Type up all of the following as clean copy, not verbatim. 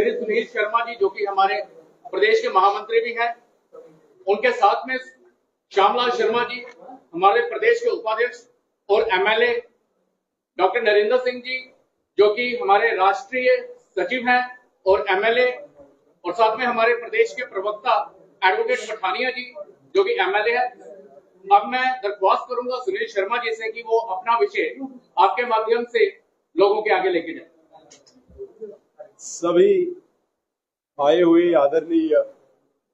श्री सुनील शर्मा जी जो कि हमारे प्रदेश के महामंत्री भी हैं, उनके साथ में श्यामलाल शर्मा जी हमारे प्रदेश के उपाध्यक्ष और एमएलए, डॉक्टर नरेंद्र सिंह जी जो कि हमारे राष्ट्रीय सचिव हैं और एमएलए, और साथ में हमारे प्रदेश के प्रवक्ता एडवोकेट पठानिया जी जो कि एमएलए है। अब मैं दरख्वास्त करूंगा सुनील शर्मा जी से कि वो अपना विषय आपके माध्यम से लोगों के आगे लेके जाए। सभी आए हुए आदरणीय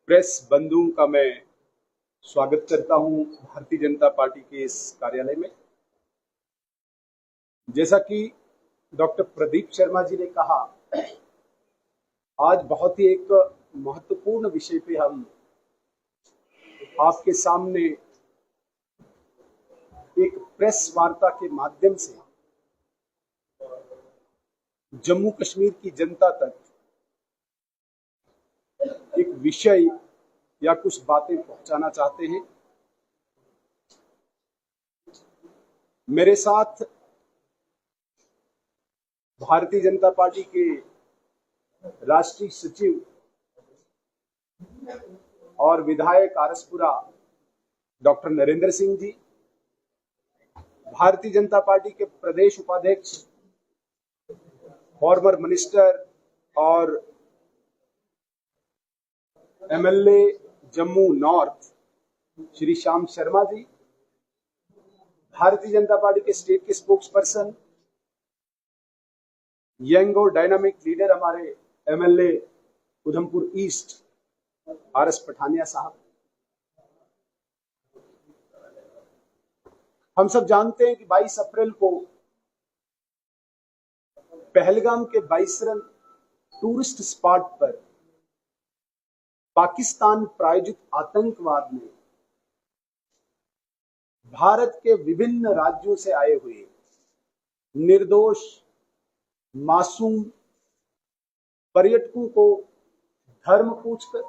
प्रेस बंधुओं का मैं स्वागत करता हूं भारतीय जनता पार्टी के इस कार्यालय में। जैसा कि डॉक्टर प्रदीप शर्मा जी ने कहा, आज बहुत ही एक महत्वपूर्ण विषय पे हम आपके सामने एक प्रेस वार्ता के माध्यम से जम्मू कश्मीर की जनता तक एक विषय या कुछ बातें पहुंचाना चाहते हैं। मेरे साथ भारतीय जनता पार्टी के राष्ट्रीय सचिव और विधायक आरसपुरा डॉक्टर नरेंद्र सिंह जी, भारतीय जनता पार्टी के प्रदेश उपाध्यक्ष फॉर्मर मिनिस्टर और MLA Jammu north Shri Shyam Sharma ji, Bharatiya Janata party के स्टेट के स्पोक्स पर्सन यंग और डायनामिक लीडर हमारे MLA Udhampur east RS Pathania साहब। हम सब जानते हैं कि 22 अप्रैल को पहलगाम के बाइसरन टूरिस्ट स्पॉट पर पाकिस्तान प्रायोजित आतंकवाद ने भारत के विभिन्न राज्यों से आए हुए निर्दोष मासूम पर्यटकों को धर्म पूछकर,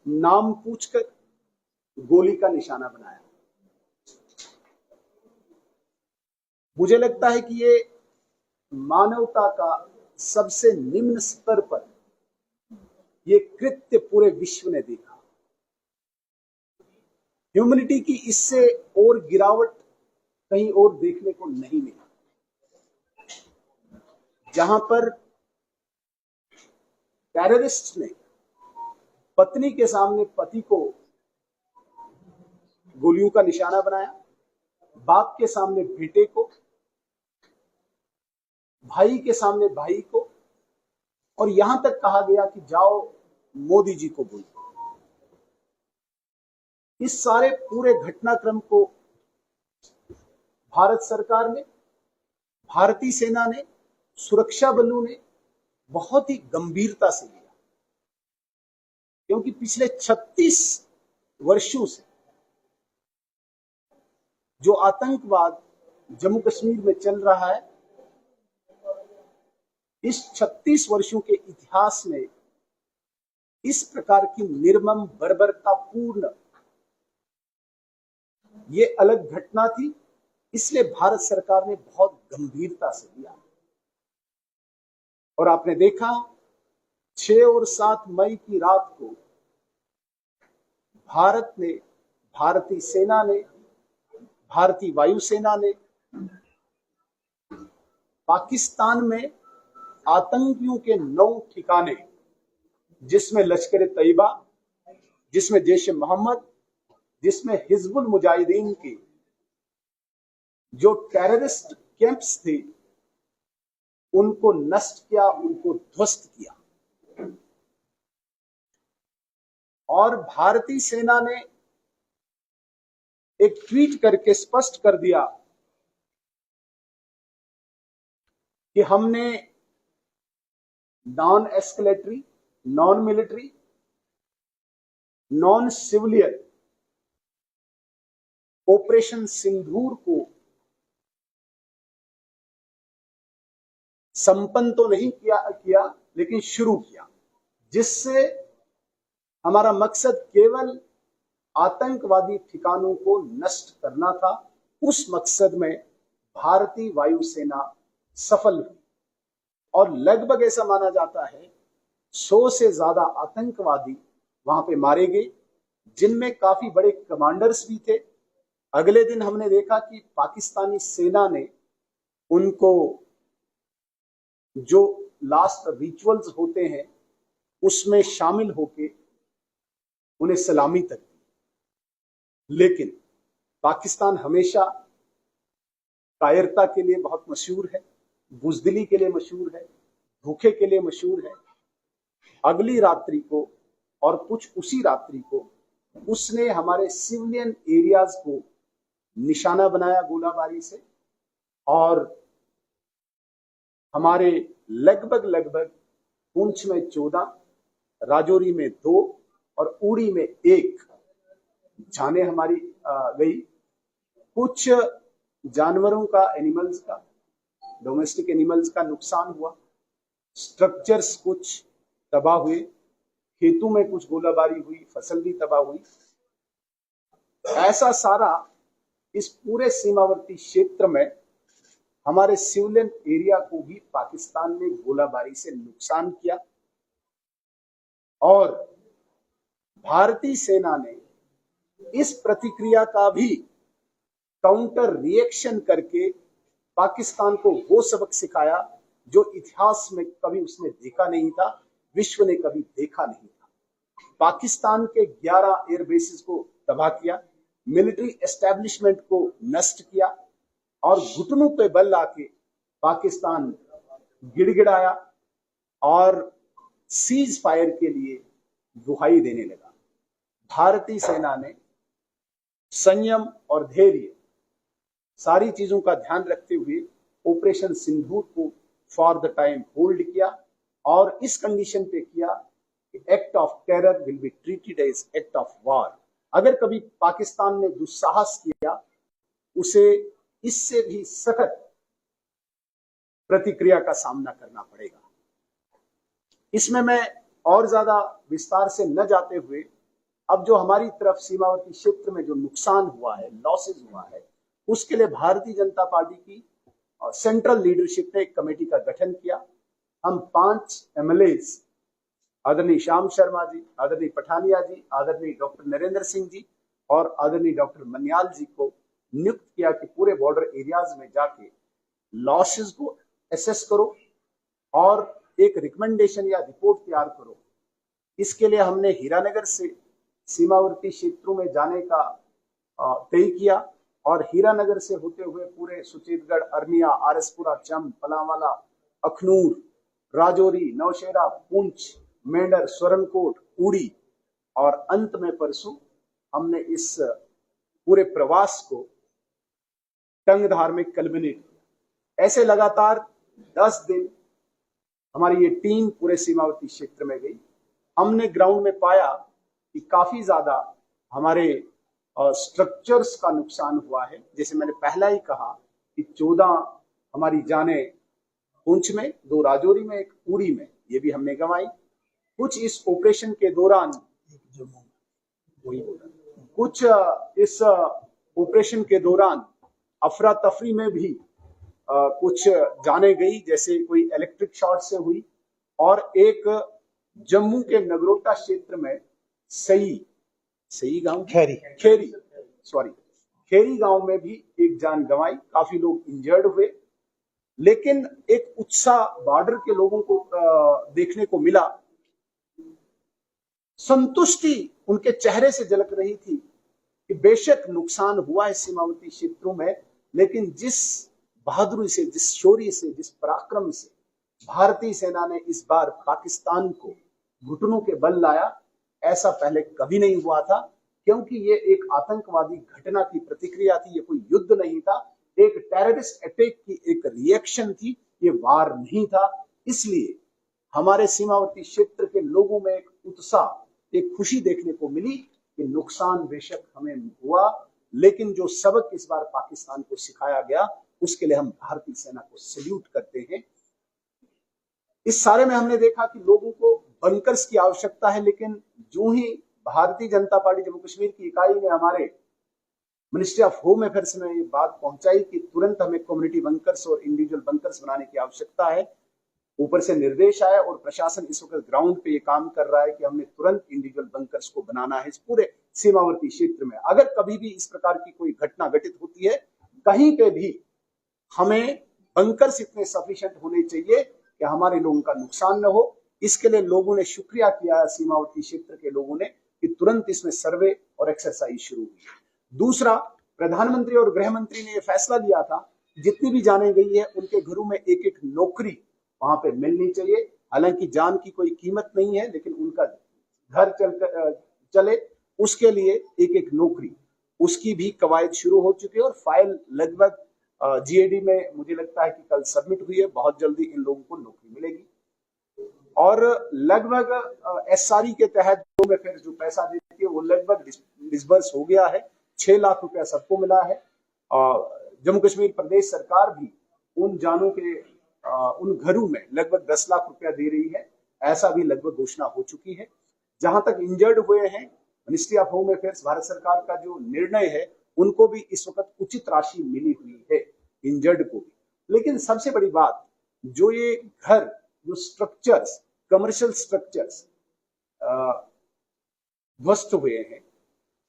नाम पूछकर गोली का निशाना बनाया। मुझे लगता है कि ये मानवता का सबसे निम्न स्तर पर ये कृत्य पूरे विश्व ने देखा। ह्यूमैनिटी की इससे और गिरावट कहीं और देखने को नहीं मिला, जहां पर टेररिस्ट ने पत्नी के सामने पति को गोलियों का निशाना बनाया, बाप के सामने बेटे को, भाई के सामने भाई को, और यहां तक कहा गया कि जाओ मोदी जी को बोलो। इस सारे पूरे घटनाक्रम को भारत सरकार ने, भारतीय सेना ने, सुरक्षा बलों ने बहुत ही गंभीरता से लिया, क्योंकि पिछले 36 वर्षों से जो आतंकवाद जम्मू कश्मीर में चल रहा है, इस 36 वर्षों के इतिहास में इस प्रकार की निर्मम बर्बरतापूर्ण ये अलग घटना थी। इसलिए भारत सरकार ने बहुत गंभीरता से लिया। और आपने देखा 6 और 7 मई की रात को भारत ने, भारतीय सेना ने, भारतीय वायुसेना ने पाकिस्तान में आतंकियों के 9 ठिकाने, जिसमें लश्कर ए तैयबा, जिसमें जैश ए मोहम्मद, जिसमें हिजबुल मुजाहिदीन की जो टेररिस्ट कैंप्स थे, उनको नष्ट किया, उनको ध्वस्त किया। और भारतीय सेना ने एक ट्वीट करके स्पष्ट कर दिया कि हमने non escalatory, non military, non civilian operation Sindoor को संपन्न तो नहीं किया लेकिन शुरू किया, जिससे हमारा मकसद केवल आतंकवादी ठिकानों को नष्ट करना था। उस मकसद में भारतीय वायुसेना सफल हुई और लगभग ऐसा माना जाता है 100 से ज्यादा आतंकवादी वहां पे मारे गए, जिनमें काफी बड़े कमांडर्स भी थे। अगले दिन हमने देखा कि पाकिस्तानी सेना ने उनको जो लास्ट रिचुअल्स होते हैं उसमें शामिल होके उन्हें सलामी तक दी। लेकिन पाकिस्तान हमेशा कायरता के लिए बहुत मशहूर है, बुजदिली के लिए मशहूर है, धोखे के लिए मशहूर है। अगली रात्रि को और कुछ उसी रात्रि को उसने हमारे सिविलियन एरियाज को निशाना बनाया गोलाबारी से, और हमारे लगभग पुंछ में 14, राजौरी में 2 और उड़ी में 1 जाने हमारी गई। कुछ जानवरों का, एनिमल्स का, डोमेस्टिक एनिमल्स का नुकसान हुआ, स्ट्रक्चर्स कुछ तबाह हुए, खेतों में कुछ गोलाबारी हुई, फसल भी तबाह हुई। ऐसा सारा इस पूरे सीमावर्ती क्षेत्र में हमारे सिविलियन एरिया को भी पाकिस्तान ने गोलाबारी से नुकसान किया, और भारतीय सेना ने इस प्रतिक्रिया का भी काउंटर रिएक्शन करके पाकिस्तान को वो सबक सिखाया जो इतिहास में कभी उसने देखा नहीं था, विश्व ने कभी देखा नहीं था। पाकिस्तान के 11 एयरबेसेस को तबाह किया, मिलिट्री एस्टेब्लिशमेंट को नष्ट किया, और घुटनों पे बल आके पाकिस्तान गिड़गिड़ाया और सीज फायर के लिए दुहाई देने लगा। भारतीय सेना ने संयम और धैर्य, सारी चीजों का ध्यान रखते हुए ऑपरेशन सिंदूर को फॉर द टाइम होल्ड किया, और इस कंडीशन पे किया कि act of terror will be treated as act of war. अगर कभी पाकिस्तान ने दुस्साहस किया, उसे इससे भी सख्त प्रतिक्रिया का सामना करना पड़ेगा। इसमें मैं और ज्यादा विस्तार से न जाते हुए, अब जो हमारी तरफ सीमावर्ती क्षेत्र में जो नुकसान हुआ है, लॉसेस हुआ है, उसके लिए भारतीय जनता पार्टी की सेंट्रल लीडरशिप ने एक कमेटी का गठन किया। हम 5 एमएलएज, आदरणीय श्याम शर्मा जी, आदरणीय पठानिया जी, आदरणीय डॉक्टर नरेंद्र सिंह जी और आदरणीय डॉक्टर मनियाल जी को नियुक्त किया कि पूरे बॉर्डर एरियाज में जाके लॉसेस को एसेस करो और एक रिकमेंडेशन या रिपोर्ट तैयार करो। इसके लिए हमने हीरानगर से सीमावर्ती क्षेत्रों में जाने का तय किया, और हीरानगर से होते हुए पूरे सुचेतगढ़, अरनिया, आरएसपुरा, चंब, पलावाला, अखनूर, राजौरी, नौशेरा, पुंछ, मेंढर, स्वरनकोट, उड़ी, और अंत में परसों हमने इस पूरे प्रवास को टंगधार में कल्मिनेट किया। ऐसे लगातार 10 दिन हमारी ये टीम पूरे सीमावर्ती क्षेत्र में गई। हमने ग्राउंड में पाया कि काफी ज्यादा हमारे स्ट्रक्चर्स का नुकसान हुआ है। जैसे मैंने पहला ही कहा कि 14 हमारी जाने पुंछ में, 2 राजौरी में, 1 उड़ी में, ये भी हमने गंवाई। कुछ इस ऑपरेशन के दौरान अफरा तफरी में भी कुछ जाने गई, जैसे कोई इलेक्ट्रिक शॉर्ट से हुई, और एक जम्मू के नगरोटा क्षेत्र में खेरी गांव में भी एक जान गंवाई, काफी लोग इंजर्ड हुए। लेकिन एक उत्साह बॉर्डर के लोगों को देखने को मिला, संतुष्टि उनके चेहरे से झलक रही थी कि बेशक नुकसान हुआ है सीमावर्ती क्षेत्रों में, लेकिन जिस बहादुरी से, जिस शौर्य से, जिस पराक्रम से भारतीय सेना ने इस बार पाकिस्तान को घुटनों के बल लाया, ऐसा पहले कभी नहीं हुआ था। क्योंकि ये एक आतंकवादी घटना की प्रतिक्रिया थी, ये कोई युद्ध नहीं था, एक टेररिस्ट अटैक की एक रिएक्शन थी, ये वार नहीं था। इसलिए हमारे सीमावर्ती क्षेत्र के लोगों में एक उत्साह, एक खुशी देखने को मिली कि नुकसान बेशक हमें हुआ, लेकिन जो सबक इस बार पाकिस्तान को सिखाया गया, उसके लिए हम भारतीय सेना को सैल्यूट करते हैं। इस सारे में हमने देखा कि लोगों को बंकर्स की आवश्यकता है, लेकिन जो ही भारतीय जनता पार्टी जम्मू कश्मीर की इकाई ने हमारे मिनिस्ट्री ऑफ होम अफेयर्स में ये बात पहुंचाई कि तुरंत हमें कम्युनिटी बंकर्स और इंडिविजुअल बंकर्स बनाने की आवश्यकता है, ऊपर से निर्देश आया और प्रशासन इस वक्त ग्राउंड पे ये काम कर रहा है कि हमने तुरंत इंडिविजुअल बंकर्स को बनाना है इस पूरे सीमावर्ती क्षेत्र में। अगर कभी भी इस प्रकार की कोई घटना घटित होती है कहीं पे भी, हमें बंकर्स इतने सफिशिएंट होने चाहिए कि हमारे लोगों का नुकसान न हो। इसके लिए लोगों ने शुक्रिया किया, सीमावर्ती क्षेत्र के लोगों ने, कि तुरंत इसमें सर्वे और एक्सरसाइज शुरू हुई। दूसरा, प्रधानमंत्री और गृह मंत्री ने यह फैसला लिया था जितनी भी जाने गई है उनके घरों में एक एक नौकरी वहां पे मिलनी चाहिए। हालांकि जान की कोई कीमत नहीं है, लेकिन उनका घर चले उसके लिए एक एक नौकरी, उसकी भी कवायद शुरू हो चुकी है और फाइल लगभग जीएडी में मुझे लगता है कि कल सबमिट हुई है। बहुत जल्दी इन लोगों को नौकरी मिलेगी। और लगभग एसआरई के तहत में फिर जो पैसा देती है वो लगभग डिसबर्स हो गया है। 6 लाख रुपया सबको मिला है। जम्मू कश्मीर प्रदेश सरकार भी उन जानों के उन घरों में लगभग 10 लाख रुपया दे रही है, ऐसा भी लगभग घोषणा हो चुकी है। जहां तक इंजर्ड हुए हैं, ministry of home affairs, Bharat सरकार का जो निर्णय है, उनको भी इस वक्त उचित राशि मिली हुई है, इंजर्ड को भी। लेकिन सबसे बड़ी बात, जो ये घर, जो स्ट्रक्चर्स, कमर्शियल स्ट्रक्चर्स ध्वस्त हुए हैं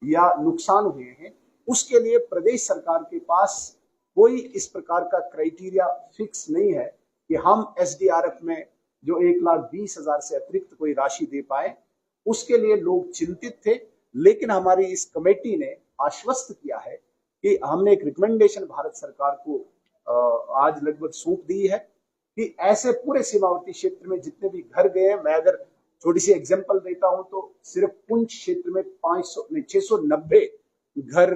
या नुकसान हुए हैं, उसके लिए प्रदेश सरकार के पास कोई इस प्रकार का क्राइटेरिया फिक्स नहीं है कि हम एसडीआरएफ में जो 1,20,000 से अतिरिक्त कोई राशि दे पाए। उसके लिए लोग चिंतित थे, लेकिन हमारी इस कमेटी ने आश्वस्त किया है कि हमने एक रिकमेंडेशन भारत सरकार को आज लगभग सौंप दी है कि ऐसे पूरे सीमावर्ती क्षेत्र में जितने भी घर गए हैं, मैं अगर छोटी सी एग्जांपल देता हूं तो सिर्फ पुंछ क्षेत्र में 690 घर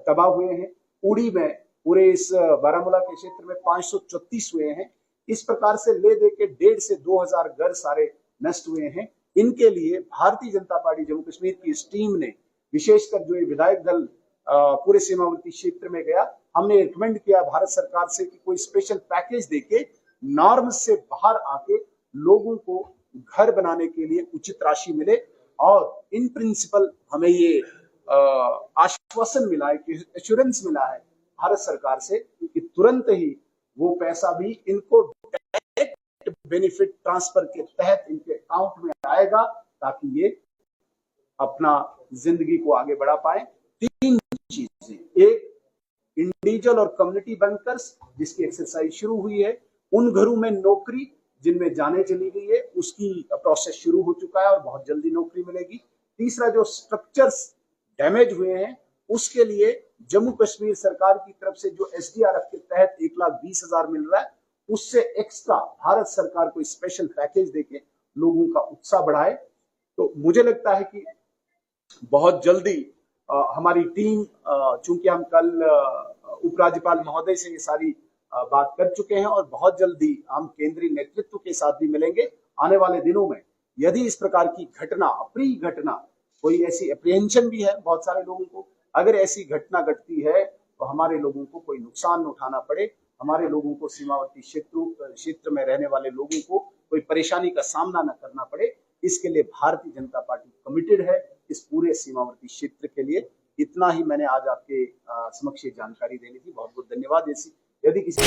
तबाह हुए हैं। उड़ी में, पूरे इस बारामूला के क्षेत्र में 534 हुए हैं। इस प्रकार से ले दे के 1,500 से 2,000 घर सारे नष्ट हुए हैं। इनके लिए भारतीय जनता पार्टी जम्मू कश्मीर की इस टीम ने, विशेषकर जो ये विधायक दल पूरे सीमावर्ती क्षेत्र में गया, हमने रिकमेंड किया भारत सरकार से कि कोई स्पेशल पैकेज देके नॉर्म से बाहर आके लोगों को घर बनाने के लिए उचित राशि मिले। और इन प्रिंसिपल हमें ये आश्वासन मिला है कि एश्योरेंस मिला है भारत सरकार से कि तुरंत ही वो पैसा भी इनको डायरेक्ट बेनिफिट ट्रांसफर के तहत इनके अकाउंट में आएगा, ताकि ये अपना जिंदगी को आगे बढ़ा पाए। 3 चीजें, एक इंडिविजुअल और कम्युनिटी बैंकर्स जिसकी एक्सरसाइज शुरू हुई है, उन घरों में नौकरी जिनमें जाने चली गई है उसकी प्रोसेस शुरू हो चुका है और बहुत जल्दी नौकरी मिलेगी। तीसरा, जो स्ट्रक्चर्स डैमेज हुए हैं उसके लिए जम्मू कश्मीर सरकार की तरफ से जो एसडीआरएफ के तहत 1,20,000 मिल रहा है, उससे एक्स्ट्रा भारत सरकार को स्पेशल पैकेज देके लोगों का उत्साह बढ़ाए। तो मुझे लगता है कि बहुत जल्दी हमारी टीम, चूंकि हम कल उपराज्यपाल महोदय से ये सारी बात कर चुके हैं और बहुत जल्दी हम केंद्रीय नेतृत्व के साथ भी मिलेंगे। आने वाले दिनों में यदि इस प्रकार की घटना, अप्रिय घटना, कोई ऐसी अप्रिहेंशन भी है बहुत सारे लोगों को, अगर ऐसी घटना घटती है तो हमारे लोगों को कोई नुकसान न उठाना पड़े, हमारे लोगों को, सीमावर्ती क्षेत्र में रहने वाले लोगों को कोई परेशानी का सामना न करना पड़े, इसके लिए भारतीय जनता पार्टी कमिटेड है इस पूरे सीमावर्ती क्षेत्र के लिए। इतना ही मैंने आज आपके समक्ष जानकारी देनी थी। बहुत बहुत धन्यवाद। यदि किसी